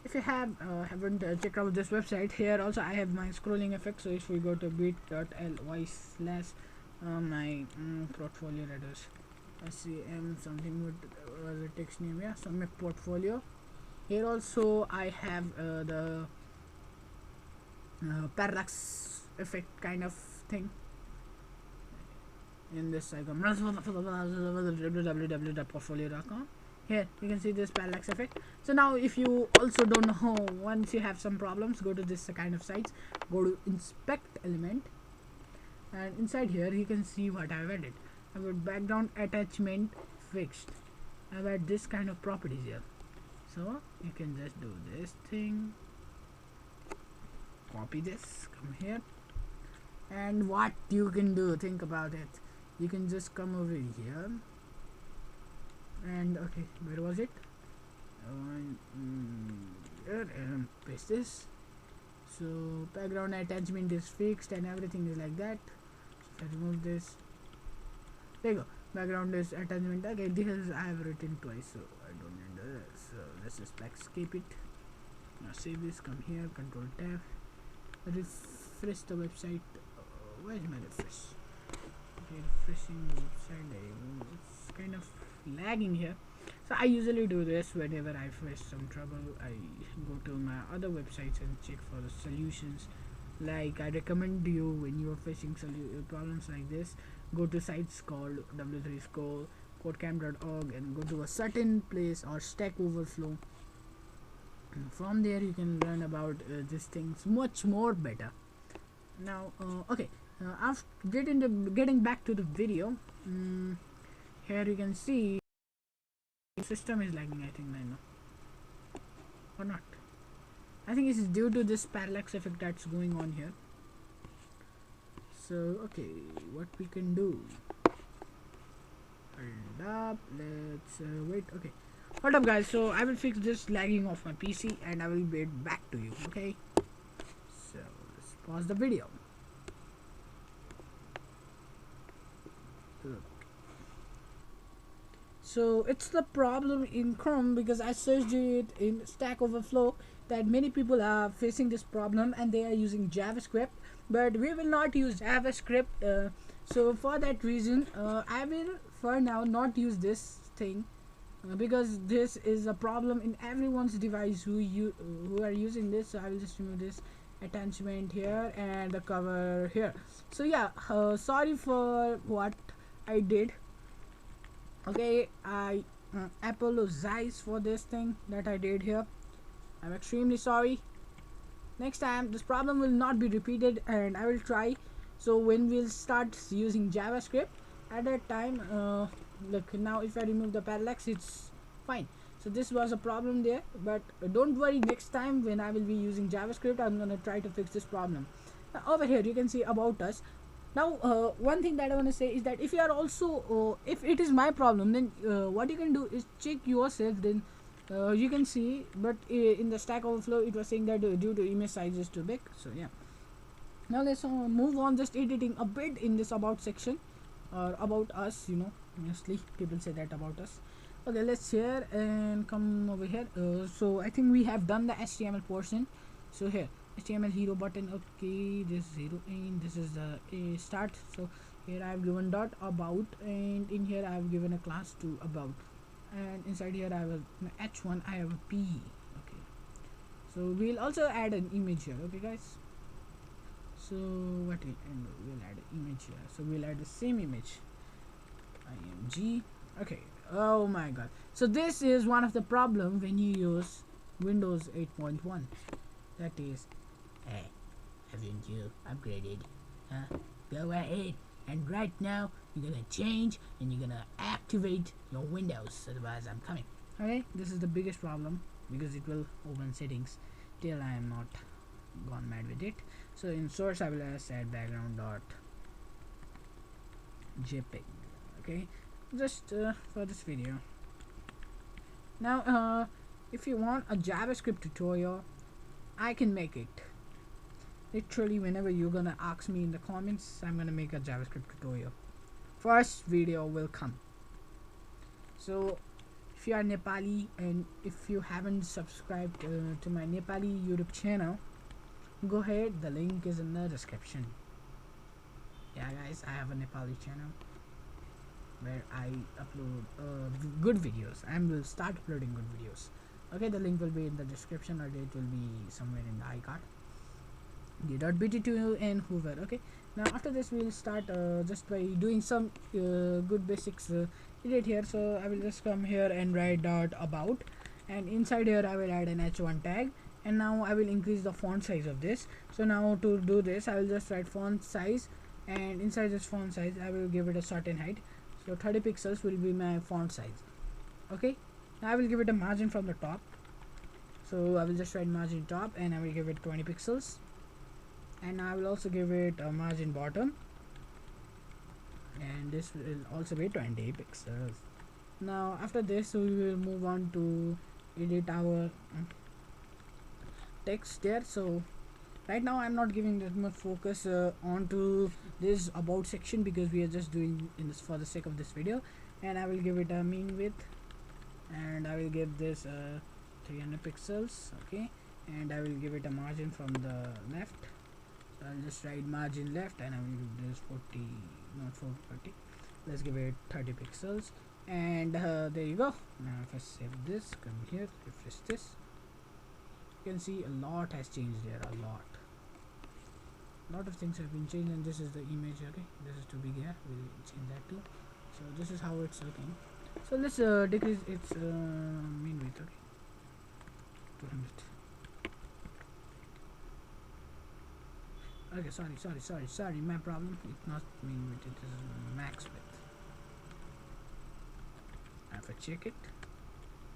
if you haven't checked out this website, here also I have my scrolling effect. So if we go to bit.ly slash my portfolio, that is SCM something with the text name, yeah, so my portfolio. Here also I have the parallax effect kind of thing. In this icon, www.portfolio.com. Here you can see this parallax effect. So now if you also don't know, once you have some problems, go to this kind of sites, go to inspect element, and inside here you can see what I've added. I've got background attachment fixed. I've added this kind of properties here. So you can just do this thing, copy this, come here, and what you can do, think about it. You can just come over here and, okay, where was it? Here, and paste this. So background attachment is fixed and everything is like that. So if I remove this, there you go, background is attachment. Okay, this is I have written twice, so I don't need this. So let's just backscape it. Now save this, come here, control tab, refresh the website. Where is my refresh? Okay, refreshing the website. It's kind of lagging here. So I usually do this whenever I face some trouble. I go to my other websites and check for the solutions. Like I recommend you, when you are facing problems like this, go to sites called w3school, codecamp.org, and go to a certain place or Stack Overflow. From there you can learn about these things much more better. Now okay, after getting back to the video, here you can see the system is lagging, I think, I know, or not. I think it is due to this parallax effect that's going on here. So okay, what we can do, hold up, let's wait. Okay, hold up guys, so I will fix this lagging of my PC and I will be back to you. Okay, so let's pause the video. So it's the problem in Chrome, because I searched it in Stack Overflow that many people are facing this problem and they are using JavaScript, but we will not use JavaScript. So for that reason, I will for now not use this thing, because this is a problem in everyone's device who are using this. So I will just remove this attachment here and the cover here. So yeah, sorry for what I did. Okay, I apologize for this thing that I did here. I'm extremely sorry. next time this problem will not be repeated, and I will try. So when we'll start using JavaScript, at that time, look now, if I remove the parallax, it's fine. So this was a problem there, but don't worry, next time when I will be using JavaScript, I'm gonna try to fix this problem. Now, over here you can see about us. Now one thing that I want to say is that if you are also if it is my problem, then what you can do is check yourself. Then you can see, but in the Stack Overflow it was saying that due to image size is too big. So yeah, now let's move on, just editing a bit in this about section, or about us, mostly people say that about us. Okay, let's share and come over here. So I think we have done the HTML portion. So here, HTML hero button. Okay, this hero in, this is the start. So here I have given dot about, and in here I have given a class to about, and inside here I have an h1, I have a p. Okay, so we'll also add an image here. Okay guys, so we'll add an image here. So we'll add the same image, img. Okay, oh my god, so this is one of the problem when you use Windows 8.1. that is, hey, haven't you upgraded? Go ahead, and right now you're gonna change and you're gonna activate your Windows, otherwise I'm coming. Okay, this is the biggest problem because it will open settings till I am not gone mad with it. So in source I will just add background dot jpeg. Okay, just for this video. Now if you want a JavaScript tutorial, I can make it. Literally whenever you're gonna ask me in the comments, I'm gonna make a JavaScript tutorial. First video will come. So if you are Nepali and if you haven't subscribed to my Nepali YouTube channel, go ahead, the link is in the description. Yeah guys, I have a Nepali channel where I upload good videos. I will start uploading good videos. Okay, the link will be in the description, or it will be somewhere in the iCard. D.bt2 and Hoover. Okay, now after this we'll start just by doing some good basics edit here. So I will just come here and write dot about, and inside here I will add an h1 tag, and now I will increase the font size of this. So now to do this, I will just write font size, and inside this font size I will give it a certain height. So 30 pixels will be my font size. Okay, now I will give it a margin from the top. So I will just write margin top, and I will give it 20 pixels, and I will also give it a margin bottom, and this will also be 20 pixels. Now after this we will move on to edit our text there. So right now I'm not giving that much focus onto this about section because we are just doing in this for the sake of this video. And I will give it a mean width, and I will give this 300 pixels. Okay, and I will give it a margin from the left. So I'll just write margin left, and I will give this 40, not 440, let's give it 30 pixels, and there you go. Now if I save this, come here, refresh this, you can see a lot has changed there. A lot of things have been changed, and this is the image. Okay, this is too big here, we'll change that too. So this is how it's looking. So let's decrease its mean width. Okay, 200. Okay, sorry, my problem, it's not mean width, it is max width. If I check it,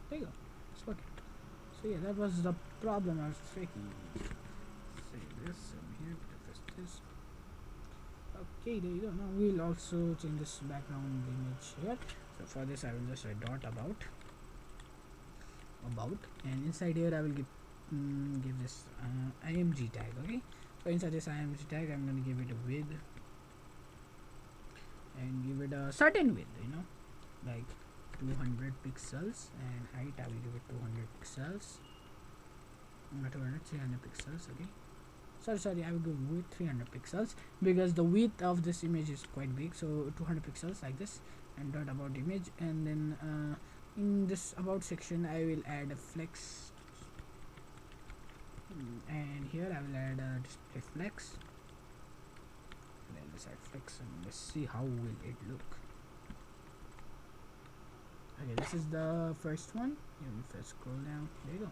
there you go, it's working. So yeah, that was the problem I was faking. Save this, here, refresh this. Okay, there you go. Now we'll also change this background image here. So for this I will just write dot about, and inside here I will give this img tag. Okay, so inside this img tag I'm going to give it a width, and give it a certain width, like 200 pixels, and height I will give it 200 pixels, not 200, 300 pixels. Okay, sorry, I will go with 300 pixels because the width of this image is quite big. So 200 pixels like this, and dot about image, and then in this about section I will add a flex, and here I will add a display flex, and then let's add flex, and let's see how will it look. Okay, this is the first one. If I scroll down, there you go.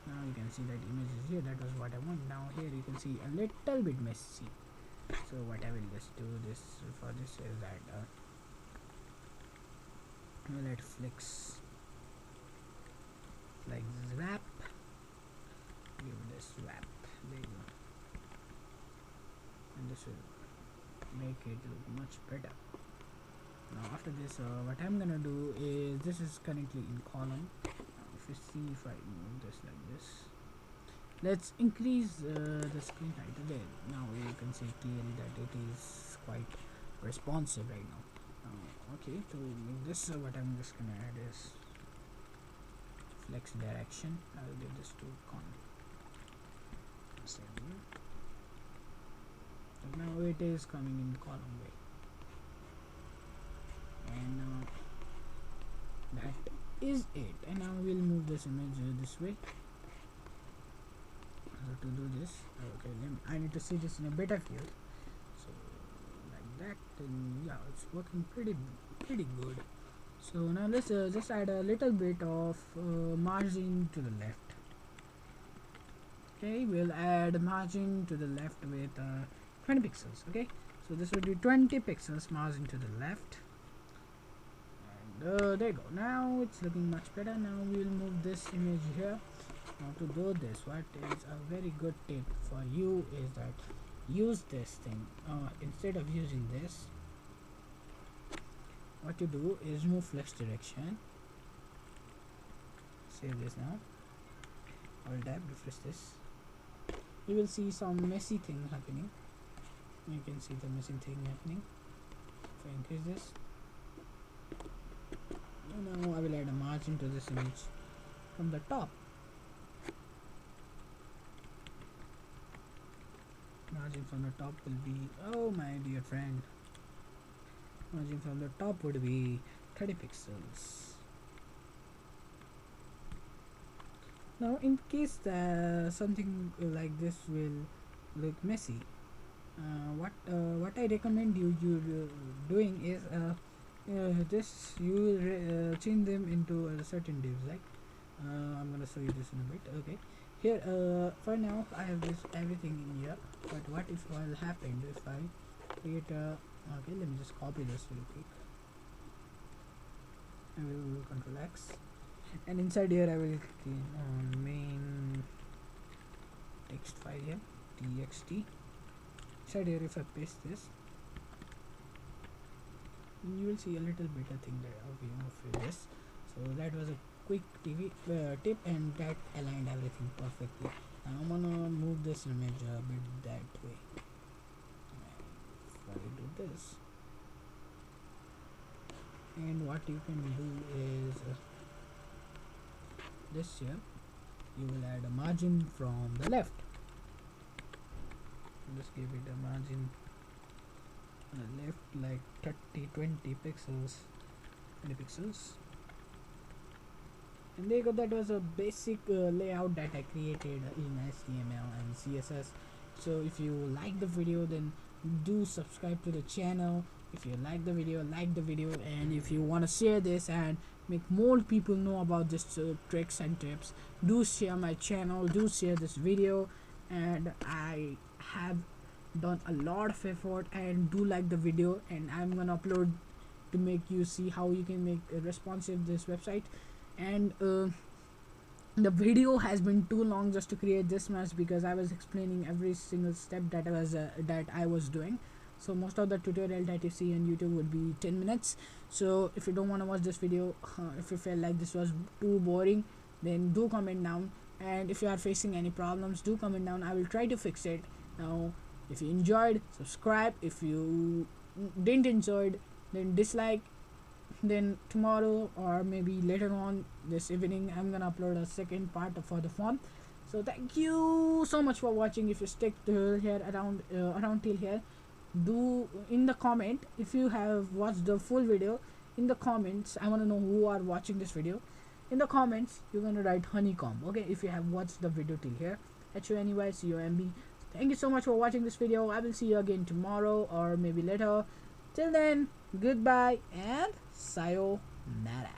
Now you can see that image is here. That was what I want. Now here you can see a little bit messy. So what I will just do this for this is that let flex like wrap. Give this wrap. There you go. And this will make it look much better. Now after this, what I'm gonna do is this is currently in column. If you see, if I move this like this, let's increase the screen height. There, now you can see clearly that it is quite responsive right now. Okay, to make this, what I'm just gonna add is flex direction. I'll give this to con. Now it is coming in column way, and that is it. And now we'll move this image this way. So to do this, okay, then I need to see this in a better field. So like that, and yeah, it's working pretty good. So now let's just add a little bit of margin to the left. Okay, we'll add margin to the left with 20 pixels. Okay, so this will be 20 pixels margin to the left, and there you go. Now it's looking much better. Now we'll move this image here. Now to do this, what is a very good tip for you is that use this thing instead of using this. What you do is move flex direction. Save this now. Alt tab, refresh this. You will see some messy thing happening. You can see the messy thing happening. If I increase this, and now I will add a margin to this image from the top. Margin from the top will be, oh my dear friend, margin from the top would be 30 pixels. Now in case something like this will look messy, what I recommend you doing is this you will change them into a certain divs. Like I'm gonna show you this in a bit. Okay, here for now I have this everything in here, but what if will happen if I create a, okay, let me just copy this real quick. I will Control X, and inside here I will click on main text file here, txt. Inside here, if I paste this, you will see a little better thing there of this. So that was a quick tip, and that aligned everything perfectly. Now I'm gonna move this image a bit that way. If I do this, and what you can do is this here, you will add a margin from the left. Just give it a margin left like 20 pixels, 20 pixels. And there you go. That was a basic layout that I created in HTML and CSS. So if you like the video, then do subscribe to the channel. If you like the video, and if you want to share this and make more people know about this tricks and tips, do share my channel, do share this video. And I have done a lot of effort, and do like the video, and I'm gonna upload to make you see how you can make responsive this website. And the video has been too long just to create this much, because I was explaining every single step that I was doing. So most of the tutorial that you see on YouTube would be 10 minutes. So if you don't want to watch this video, if you feel like this was too boring, then do comment down. And if you are facing any problems, do comment down. I will try to fix it. Now if you enjoyed, subscribe. If you didn't enjoy it, then dislike. Then tomorrow or maybe later on this evening, I'm gonna upload a second part for the font. So thank you so much for watching. If you stick to here around till here, do in the comment if you have watched the full video. In the comments, I want to know who are watching this video. In the comments, you're gonna write honeycomb. Okay, if you have watched the video till here, HONEYCOMB. Thank you so much for watching this video. I will see you again tomorrow or maybe later. Till then, goodbye and sayonara.